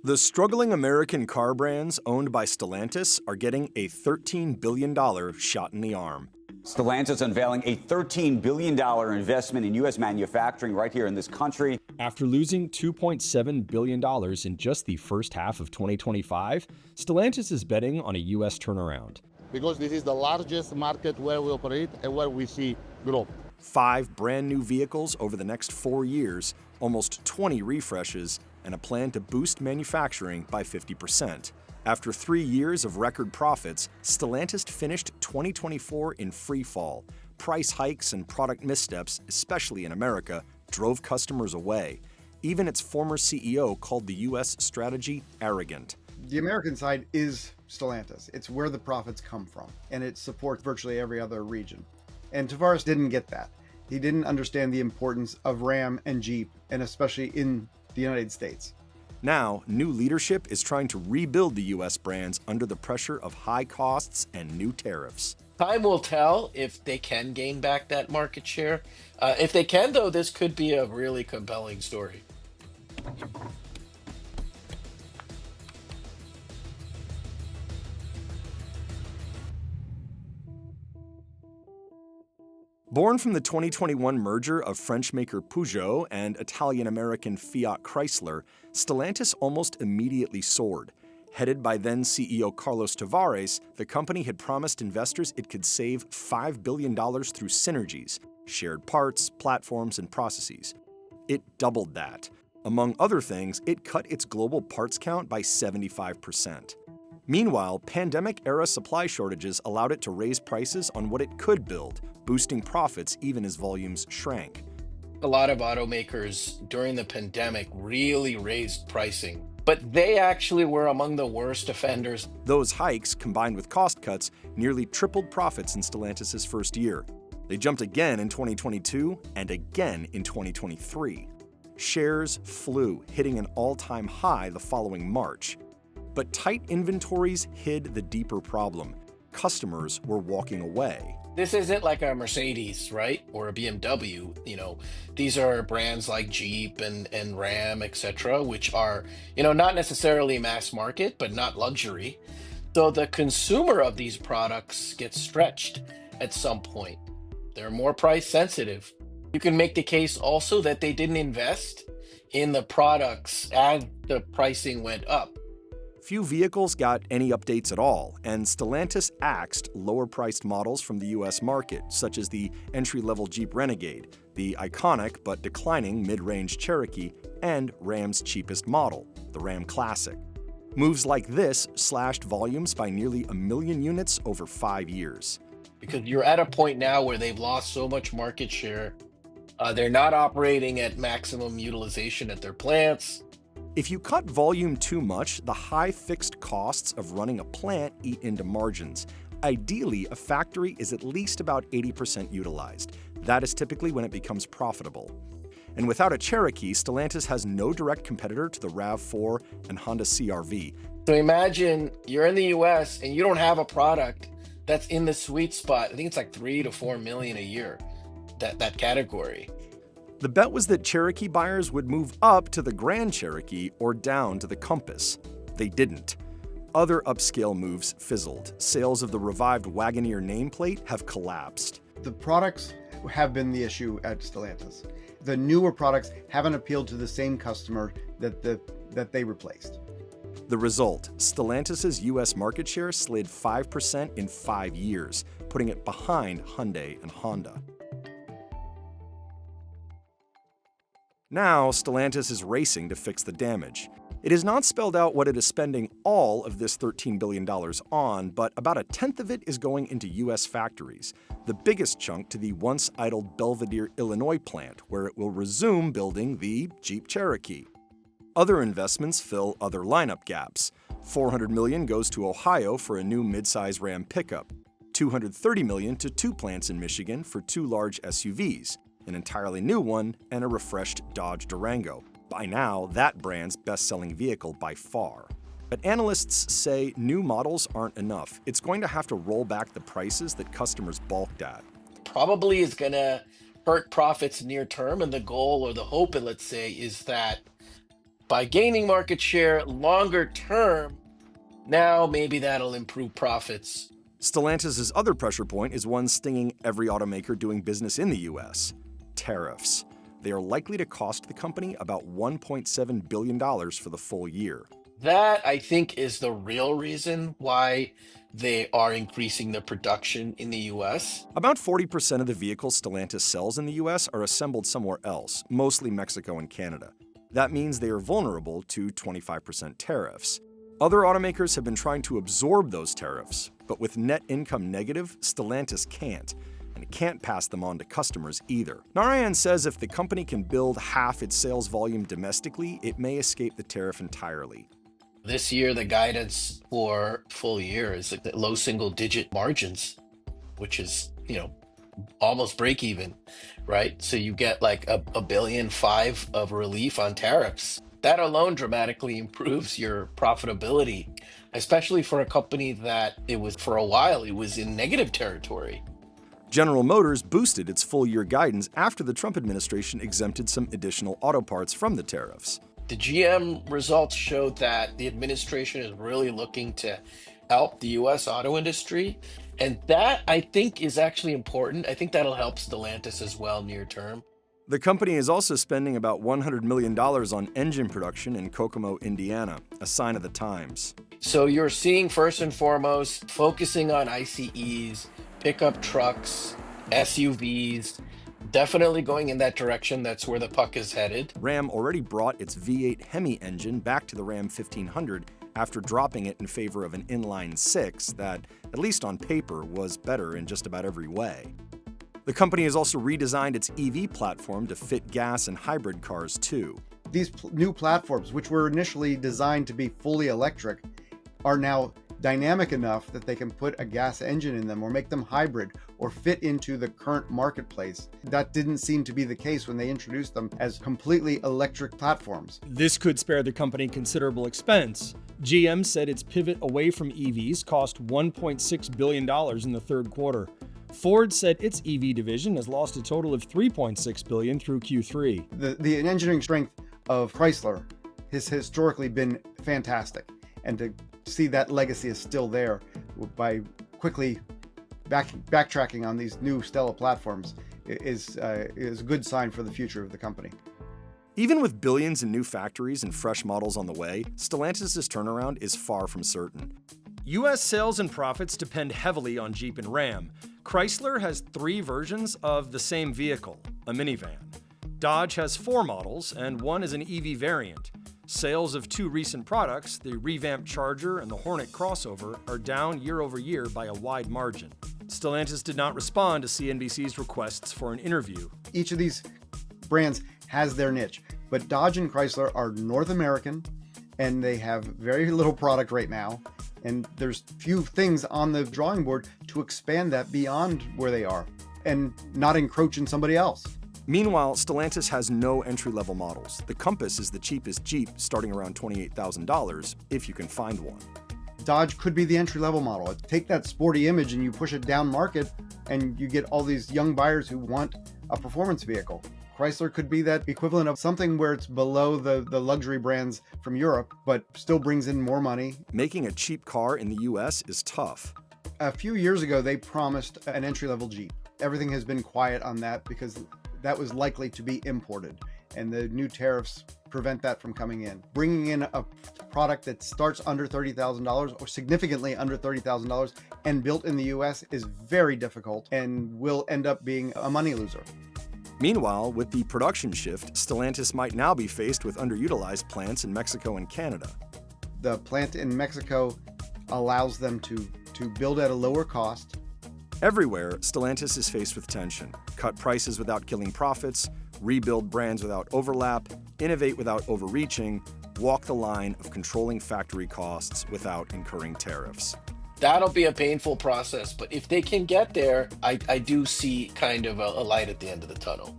The struggling American car brands owned by Stellantis are getting a $13 billion shot in the arm. Stellantis unveiling a $13 billion investment in U.S. manufacturing right here in this country. After losing $2.7 billion in just the first half of 2025, Stellantis is betting on a U.S. turnaround. Because this is the largest market where we operate and where we see growth. 5 brand new vehicles over the next 4 years, almost 20 refreshes, and a plan to boost manufacturing by 50%. After 3 years of record profits, Stellantis finished 2024 in free fall. Price hikes and product missteps, especially in America, drove customers away. Even its former CEO called the U.S. strategy arrogant. The American side is Stellantis. It's where the profits come from, and it supports virtually every other region. And Tavares didn't get that. He didn't understand the importance of Ram and Jeep, and especially in the United States. Now, new leadership is trying to rebuild the U.S. brands under the pressure of high costs and new tariffs. Time will tell if they can gain back that market share. If they can, though, this could be a really compelling story. Born from the 2021 merger of French maker Peugeot and Italian-American Fiat Chrysler, Stellantis almost immediately soared. Headed by then CEO Carlos Tavares, the company had promised investors it could save $5 billion through synergies, shared parts, platforms, and processes. It doubled that. Among other things, it cut its global parts count by 75%. Meanwhile, pandemic-era supply shortages allowed it to raise prices on what it could build, boosting profits even as volumes shrank. A lot of automakers during the pandemic really raised pricing, but they actually were among the worst offenders. Those hikes, combined with cost cuts, nearly tripled profits in Stellantis' first year. They jumped again in 2022 and again in 2023. Shares flew, hitting an all-time high the following March. But tight inventories hid the deeper problem. Customers were walking away. This isn't like a Mercedes, right? Or a BMW. These are brands like Jeep and Ram, etc., which are, not necessarily mass market, but not luxury. So the consumer of these products gets stretched at some point. They're more price sensitive. You can make the case also that they didn't invest in the products as the pricing went up. Few vehicles got any updates at all, and Stellantis axed lower-priced models from the U.S. market, such as the entry-level Jeep Renegade, the iconic but declining mid-range Cherokee, and Ram's cheapest model, the Ram Classic. Moves like this slashed volumes by nearly 1 million units over 5 years. Because you're at a point now where they've lost so much market share. They're not operating at maximum utilization at their plants. If you cut volume too much, the high fixed costs of running a plant eat into margins. Ideally, a factory is at least about 80% utilized. That is typically when it becomes profitable. And without a Cherokee, Stellantis has no direct competitor to the RAV4 and Honda CR-V. So imagine you're in the US and you don't have a product that's in the sweet spot. I think it's like 3 to 4 million a year, that category. The bet was that Cherokee buyers would move up to the Grand Cherokee or down to the Compass. They didn't. Other upscale moves fizzled. Sales of the revived Wagoneer nameplate have collapsed. The products have been the issue at Stellantis. The newer products haven't appealed to the same customer that they replaced. The result, Stellantis' U.S. market share slid 5% in 5 years, putting it behind Hyundai and Honda. Now, Stellantis is racing to fix the damage. It is not spelled out what it is spending all of this $13 billion on, but about 1/10 of it is going into U.S. factories, the biggest chunk to the once-idled Belvidere, Illinois plant, where it will resume building the Jeep Cherokee. Other investments fill other lineup gaps. $400 million goes to Ohio for a new midsize Ram pickup, $230 million to 2 plants in Michigan for 2 large SUVs, an entirely new one, and a refreshed Dodge Durango, by now that brand's best-selling vehicle by far. But analysts say new models aren't enough. It's going to have to roll back the prices that customers balked at. Probably is going to hurt profits near term, and the goal or the hope, let's say, is that by gaining market share longer term, now maybe that'll improve profits. Stellantis' other pressure point is one stinging every automaker doing business in the U.S. Tariffs. They are likely to cost the company about $1.7 billion for the full year. That, I think, is the real reason why they are increasing the production in the U.S. About 40% of the vehicles Stellantis sells in the U.S. are assembled somewhere else, mostly Mexico and Canada. That means they are vulnerable to 25% tariffs. Other automakers have been trying to absorb those tariffs, but with net income negative, Stellantis can't, and it can't pass them on to customers either. Narayan says if the company can build half its sales volume domestically, it may escape the tariff entirely. This year, the guidance for full year is like low single-digit margins, which is, almost break even, right? So you get like $1.5 billion of relief on tariffs. That alone dramatically improves your profitability, especially for a company that for a while, it was in negative territory. General Motors boosted its full-year guidance after the Trump administration exempted some additional auto parts from the tariffs. The GM results showed that the administration is really looking to help the U.S. auto industry. And that, I think, is actually important. I think that'll help Stellantis as well near term. The company is also spending about $100 million on engine production in Kokomo, Indiana, a sign of the times. So you're seeing, first and foremost, focusing on ICEs, pickup trucks, SUVs, definitely going in that direction. That's where the puck is headed. Ram already brought its V8 Hemi engine back to the Ram 1500 after dropping it in favor of an inline 6 that, at least on paper, was better in just about every way. The company has also redesigned its EV platform to fit gas and hybrid cars too. These new platforms, which were initially designed to be fully electric, are now dynamic enough that they can put a gas engine in them or make them hybrid or fit into the current marketplace. That didn't seem to be the case when they introduced them as completely electric platforms. This could spare the company considerable expense. GM said its pivot away from EVs cost $1.6 billion in the third quarter. Ford said its EV division has lost a total of $3.6 billion through Q3. The engineering strength of Chrysler has historically been fantastic, and to see that legacy is still there by quickly backtracking on these new Stella platforms is a good sign for the future of the company. Even with billions in new factories and fresh models on the way, Stellantis' turnaround is far from certain. U.S. sales and profits depend heavily on Jeep and Ram. Chrysler has 3 versions of the same vehicle, a minivan. Dodge has 4 models, and one is an EV variant. Sales of 2 recent products, the revamped Charger and the Hornet crossover, are down year over year by a wide margin. Stellantis did not respond to CNBC's requests for an interview. Each of these brands has their niche, but Dodge and Chrysler are North American, and they have very little product right now. And there's few things on the drawing board to expand that beyond where they are and not encroach in somebody else. Meanwhile, Stellantis has no entry-level models. The Compass is the cheapest Jeep, starting around $28,000, if you can find one. Dodge could be the entry-level model. Take that sporty image and you push it down market, and you get all these young buyers who want a performance vehicle. Chrysler could be that equivalent of something where it's below the luxury brands from Europe, but still brings in more money. Making a cheap car in the US is tough. A few years ago, they promised an entry-level Jeep. Everything has been quiet on that because that was likely to be imported, and the new tariffs prevent that from coming in. Bringing in a product that starts under $30,000 or significantly under $30,000 and built in the US is very difficult and will end up being a money loser. Meanwhile, with the production shift, Stellantis might now be faced with underutilized plants in Mexico and Canada. The plant in Mexico allows them to build at a lower cost. Everywhere, Stellantis is faced with tension. Cut prices without killing profits, rebuild brands without overlap, innovate without overreaching, walk the line of controlling factory costs without incurring tariffs. That'll be a painful process, but if they can get there, I do see kind of a light at the end of the tunnel.